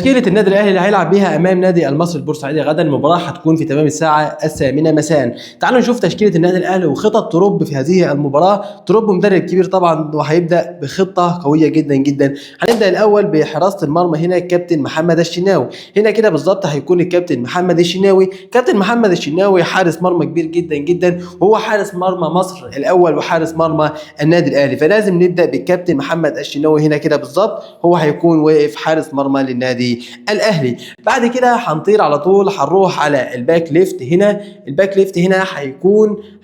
تشكيلة النادي الأهلي اللي هيلعب بيها أمام نادي المصري البورسعيدي غدا، المباراة هتكون في تمام الساعة 8 مساء. تعالوا نشوف تشكيلة النادي الأهلي وخطط ترب في هذه المباراة. ترب مدرب كبير طبعا، وهيبدأ بخطة قوية جدا جدا. هنبدأ الأول بحراسة المرمى، هنا الكابتن محمد الشناوي. هنا كده بالظبط هيكون الكابتن محمد الشناوي. كابتن محمد الشناوي حارس مرمى كبير جدا جدا، وهو حارس مرمى مصر الأول وحارس مرمى النادي الأهلي، فلازم نبدأ بالكابتن محمد الشناوي. هنا كده بالظبط هو هيكون واقف حارس مرمى للنادي الاهلي. بعد كده هنطير على طول، هنروح على الباك ليفت. هنا الباك ليفت هنا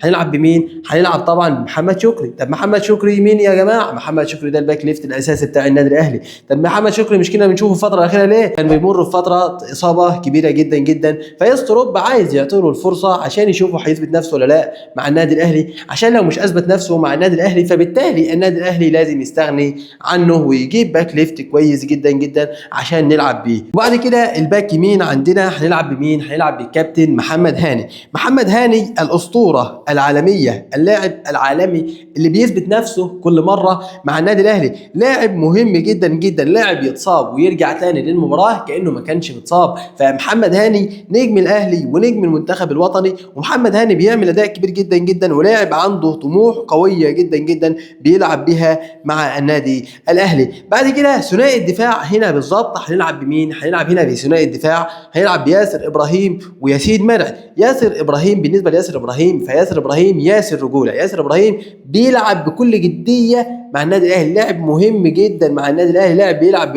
هنلعب بمين؟ هنلعب طبعا بمحمد شكري. طب محمد شكري مين يا جماعه؟ محمد شكري ده الباك ليفت الاساسي بتاع النادي الاهلي. طب محمد شكري مش كنا بنشوفه الفتره الاخيره ليه؟ كان بيمر بفتره اصابه كبيره جدا جدا، فيستروب عايز يعطيله الفرصه عشان يشوفه هيثبت نفسه ولا لا مع النادي الاهلي، عشان لو مش اثبت نفسه مع النادي الاهلي فبالتالي النادي الاهلي لازم يستغني عنه ويجيب باك ليفت كويس جدا جدا عشان نلعب بيه. وبعد كده الباك يمين عندنا هنلعب بمين؟ هنلعب بالكابتن محمد هاني. محمد هاني الاسطوره العالميه، اللاعب العالمي اللي بيثبت نفسه كل مره مع النادي الاهلي. لاعب مهم جدا جدا، لاعب يتصاب ويرجع تاني للمباراه كانه ما كانش متصاب. فمحمد هاني نجم الاهلي ونجم المنتخب الوطني، ومحمد هاني بيعمل اداء كبير جدا جدا، ولاعب عنده طموح قويه جدا جدا بيلعب بها مع النادي الاهلي. بعد كده ثنائي الدفاع هنا بالظبط هنلعب بمين؟ هنلعب هنا بثنائي الدفاع، هنلعب بياسر ابراهيم وياسين مرعي. ياسر ابراهيم، بالنسبه لياسر ابراهيم فياسر ابراهيم ياسر رجوله. ياسر ابراهيم بيلعب بكل جديه مع النادي الاهلي، لاعب مهم جدا مع النادي الاهلي، لاعب بيلعب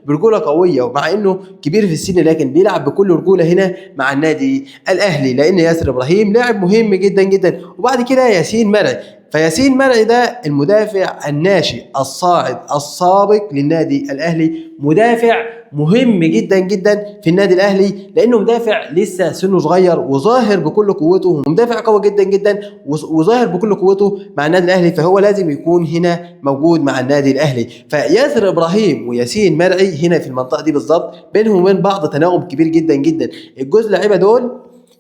برجوله قويه، ومع انه كبير في السن لكن بيلعب بكل رجوله هنا مع النادي الاهلي، لان ياسر ابراهيم لاعب مهم جدا جدا. وبعد كده ياسين مرعي. فياسين مرعي ده المدافع الناشئ الصاعد السابق للنادي الاهلي، مدافع مهم جدا جدا في النادي الاهلي، لانه مدافع لسه سنه صغير وظاهر بكل قوته، ومدافع قوي جدا جدا وظاهر بكل قوته مع النادي الاهلي، فهو لازم يكون هنا موجود مع النادي الاهلي. فياسر ابراهيم وياسين مرعي هنا في المنطقه دي بالظبط بينهم وبين بعض تناغم كبير جدا جدا. الجزء اللعيبه دول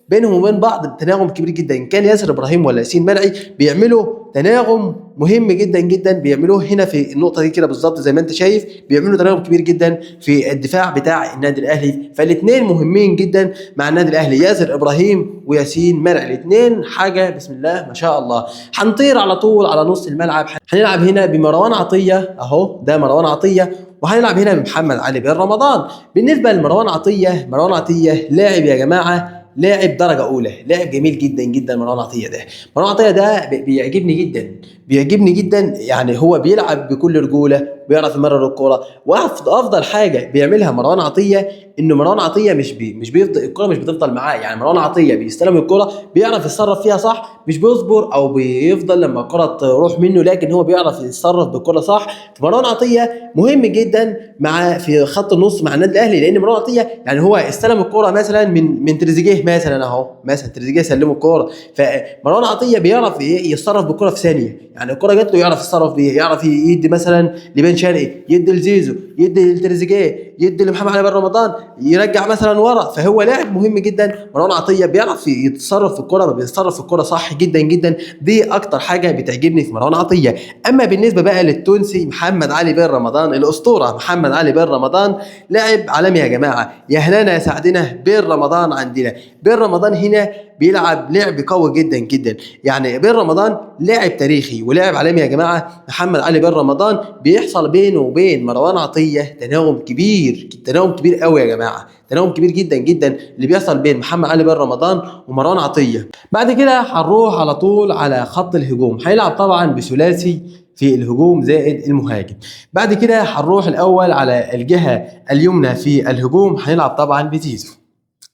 بينهم وبين بعض تناغم كبير جدا، كان ياسر ابراهيم ولا ياسين مرعي بيعملوا تناغم مهم جدا جدا، بيعملوه هنا في النقطه دي كده بالظبط زي ما انت شايف، بيعملوا تناغم كبير جدا في الدفاع بتاع النادي الاهلي. فالاثنين مهمين جدا مع النادي الاهلي، ياسر ابراهيم وياسين مرعي، الاثنين حاجه بسم الله ما شاء الله. هنطير على طول على نص الملعب، هنلعب هنا بمروان عطيه، اهو ده مروان عطيه، وهنلعب هنا بمحمد علي بن رمضان. بالنسبه لمروان عطيه، مروان عطيه لاعب يا جماعه، لاعب درجه اولى، لاعب جميل جدا جدا. مروان عطيه ده، مروان عطيه ده بيعجبني جدا، بيعجبني جدا. يعني هو بيلعب بكل رجوله، بيعرف يمرر الكوره، وافضل حاجه بيعملها مروان عطيه انه مروان عطيه مش بيفضل الكوره مش بتفضل معاه. يعني مروان عطيه بيستلم الكوره بيعرف يتصرف فيها صح، مش بيصبر او بيفضل لما الكوره تروح منه، لكن هو بيعرف يتصرف بالكوره صح. مروان عطيه مهم جدا مع في خط النص مع النادي الاهلي، لان مروان عطيه يعني هو استلم الكوره مثلا من تريزيجيه مثلا، اهو مثلا تريزيجيه سلمه الكوره، فمروان عطيه بيعرف يتصرف بالكوره في ثانيه. يعني الكوره جات له يعرف يتصرف بيها، يعرف يدي مثلا لبن شرقي، يدي لزيزو، يدي لتريزيجيه، يدي لمحمد علي بن رمضان، يرجع مثلا ورا. فهو لاعب مهم جدا مروان عطيه، بيعرف يتصرف في الكوره، بيتصرف في الكوره صح جدا جدا. دي اكتر حاجه بتعجبني في مروان عطيه. اما بالنسبه بقى للتونسي محمد علي بن رمضان، الاسطوره محمد علي بن رمضان، لاعب عالمي يا جماعه، يا هنانا يا سعدنا بن رمضان. عندنا بن رمضان هنا بيلعب لعب قوي جدا جدا، يعني بن رمضان لاعب تاريخي ولاعب عالمي يا جماعه. محمد علي بن رمضان بيحصل بينه وبين مروان عطيه تناغم كبير، تناغم كبير قوي يا جماعه، تناغم كبير جدا جدا اللي بيحصل بين محمد علي بن رمضان ومروان عطيه. بعد كده هنروح على طول على خط الهجوم، هيلعب طبعا بثلاثي في الهجوم زائد المهاجم. بعد كده هنروح الاول على الجهه اليمنى في الهجوم، هنلعب طبعا بزيزو.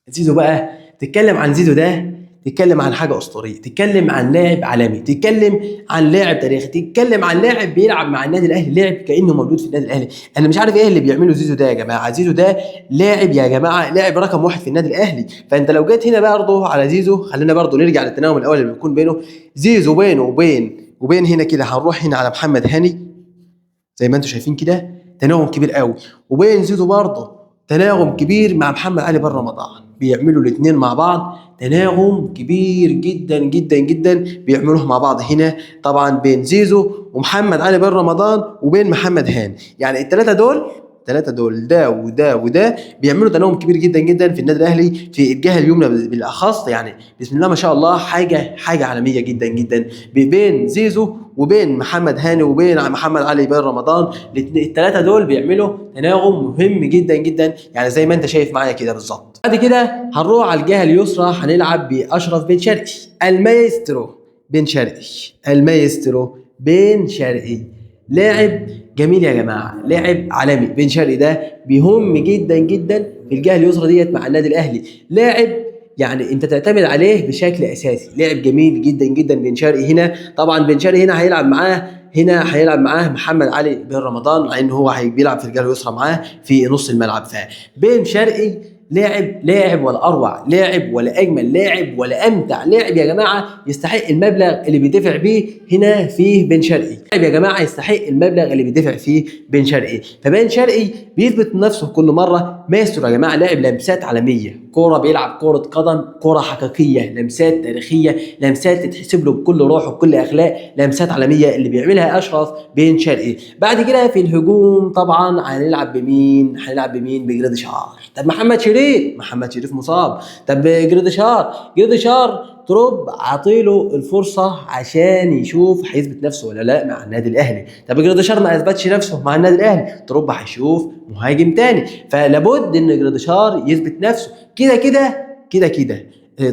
زيزو بقى، تتكلم عن زيزو ده تتكلم عن حاجه اسطوريه، تتكلم عن لاعب عالمي، تتكلم عن لاعب تاريخي، تتكلم عن لاعب بيلعب مع النادي الاهلي، لاعب كانه موجود في النادي الاهلي. انا مش عارف ايه اللي بيعمله زيزو ده يا جماعه. زيزو ده لاعب يا جماعه، لاعب رقم واحد في النادي الاهلي. فانت لو جيت هنا برضه على زيزو، خلينا برضه نرجع للتناوب الاول اللي بيكون بينه زيزو، بينه وبين هنا كده هنروح هنا على محمد هاني زي ما انتم شايفين كده، تناغم كبير قوي. وبين زيزو برضه تناغم كبير مع محمد علي بن رمضان، بيعملوا الاثنين مع بعض تناغم كبير جدا جدا جدا بيعملوه مع بعض هنا طبعا بين زيزو ومحمد علي بن رمضان وبين محمد هاني. يعني الثلاثه دول الثلاثه دول ده وده وده بيعملوا تناغم كبير جدا جدا في النادي الاهلي في الجهه اليمنى بالاخص. يعني بسم الله ما شاء الله حاجه عالميه جدا جدا بين زيزو وبين محمد هاني وبين محمد علي بن رمضان. الثلاثه دول بيعملوا تناغم مهم جدا جدا، يعني زي ما انت شايف معايا كده بالظبط. بعد كده هنروح على الجهه اليسرى هنلعب باشرف بن شرقي المايسترو بن شرقي. المايسترو بن شرقي لاعب جميل يا جماعه، لاعب عالمي. بن شرقي ده بيهم جدا جدا في الجهه اليسرى ديت مع النادي الاهلي، لاعب يعني انت تعتمد عليه بشكل اساسي، لاعب جميل جدا جدا بن شرقي. هنا طبعا بن شرقي هنا هيلعب معاه محمد علي بن رمضان، مع ان هو بيلعب في الجهه اليسرى معاه في نص الملعب. فبن شرقي لاعب ولا اروع، لاعب ولا اجمل، لاعب ولا امتع، لاعب يا جماعه يستحق المبلغ اللي بيدفع بيه هنا فيه بن شرقي، لاعب يا جماعه يستحق المبلغ اللي بيدفع فيه بن شرقي. فبن شرقي بيثبت نفسه كل مره. ماستر يا جماعه، لاعب لمسات عالميه، كوره بيلعب كوره قدم، كوره حقيقيه، لمسات تاريخيه، لمسات تتحسب له بكل روح وبكل اخلاق، لمسات عالميه اللي بيعملها اشرف بن شرقي. بعد كده في الهجوم طبعا هنلعب بمين؟ بجراديشار. طب محمد شريف مصاب. طب جراديشار تروب عطيله الفرصه عشان يشوف هيثبت نفسه ولا لا مع النادي الاهلي. طب جراديشار ما اثبتش نفسه مع النادي الاهلي، تروب هيشوف مهاجم تاني. فلابد ان جراديشار يثبت نفسه. كده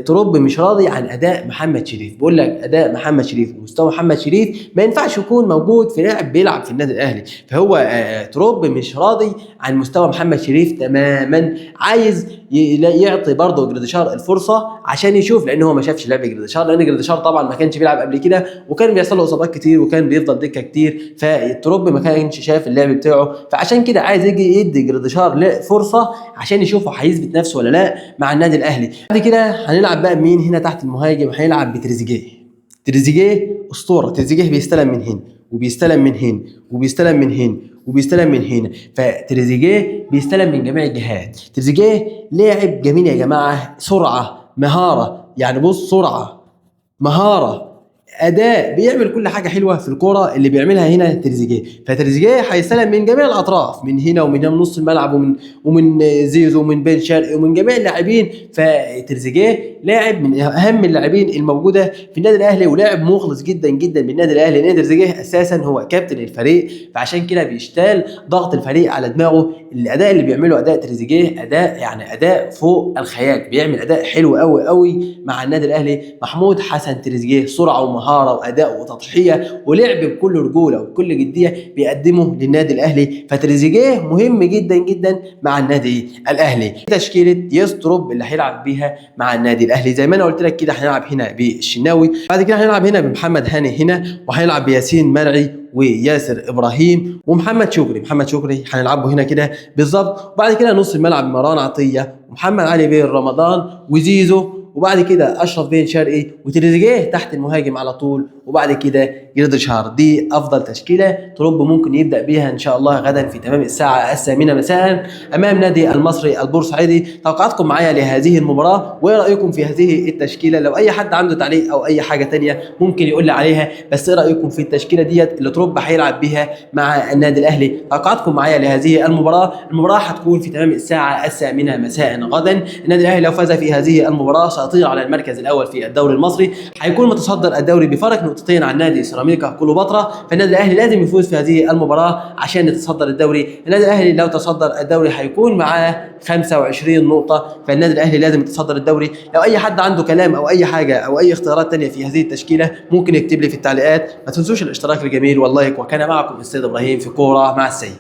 تروب مش راضي عن اداء محمد شريف. بقول لك اداء محمد شريف ومستوى محمد شريف ما ينفعش يكون موجود في لاعب بيلعب في النادي الاهلي. فهو تروب مش راضي عن مستوى محمد شريف تماما، عايز يعطي برضه جراديشار الفرصه عشان يشوف، لان هو ما شافش لعب جراديشار، لان جراديشار طبعا ما كانش بيلعب قبل كده وكان بيحصل له اصابات كتير وكان بيفضل دكه كتير، فتروب ما كانش شاف اللعب بتاعه، فعشان كده عايز يجي يدي جراديشار فرصه عشان يشوفه هيثبت نفسه ولا لا مع النادي الاهلي. بعد كده هنلعب بقى مين هنا تحت المهاجم؟ هيلعب بتريزيجيه اسطوره. تريزيجيه بيستلم من هنا وبيستلم من هنا وبيستلم من هنا وبيستلم من هنا، فتريزيجيه بيستلم من جميع الجهات. تريزيجيه لاعب جميل يا جماعه، سرعه، مهاره، يعني بص سرعه، مهاره، اداء، بيعمل كل حاجه حلوه في الكوره اللي بيعملها هنا تريزيجيه. فتريزيجيه هيستلم من جميع الاطراف، من هنا ومن هنا، من نص الملعب ومن زيزو ومن بن شرقي ومن جميع اللاعبين. فتريزيجيه لاعب من اهم اللاعبين الموجوده في النادي الاهلي، ولاعب مخلص جدا جدا بالنادي الاهلي، لان تريزيجيه اساسا هو كابتن الفريق، فعشان كده بيشتال ضغط الفريق على دماغه. الاداء اللي بيعمله اداء تريزيجيه اداء فوق الخيال، بيعمل اداء حلو قوي قوي مع النادي الاهلي. محمود حسن تريزيجيه سرعه ومهاره واداء وتضحيه ولعب بكل رجوله وبكل جديه بيقدمه للنادي الاهلي. فتريزيجيه مهم جدا جدا مع النادي الاهلي. تشكيله يستروب اللي هيلعب بيها مع النادي الاهلي زي ما انا قلت لك كده، هنلعب هنا بالشناوي، بعد كده هنلعب هنا بمحمد هاني هنا، وهنلعب بياسين مرعي وياسر ابراهيم ومحمد شكري هنلعبه هنا كده بالظبط. وبعد كده نص الملعب مروان عطيه ومحمد علي بن رمضان وزيزو، وبعد كده اشرف بن شرقي وتريزيجيه تحت المهاجم على طول، وبعد كده جراديشار. دي افضل تشكيله تروب ممكن يبدا بيها ان شاء الله غدا في تمام الساعه 8 مساء امام نادي المصري البورسعيدي. توقعاتكم معايا لهذه المباراه، وايه رايكم في هذه التشكيله؟ لو اي حد عنده تعليق او اي حاجه تانية ممكن يقول لي عليها، بس ايه رايكم في التشكيله ديت اللي تروب هيلعب بيها مع النادي الاهلي؟ توقعاتكم معايا لهذه المباراه هتكون في تمام الساعه 8 مساء غدا. النادي الاهلي لو فاز في هذه المباراه سيطير على المركز الاول في الدوري المصري، هيكون متصدر الدوري بفرق نقطتين عن نادي سيراميكا كليوباترا. فالنادي الاهلي لازم يفوز في هذه المباراه عشان يتصدر الدوري. النادي الاهلي لو تصدر الدوري هيكون معاه 25 نقطه، فالنادي الاهلي لازم يتصدر الدوري. لو اي حد عنده كلام او اي حاجه او اي اختيارات تانية في هذه التشكيله ممكن يكتب لي في التعليقات. ما تنسوش الاشتراك الجميل واللايك، وكان معكم السيد ابراهيم في كوره مع السيد.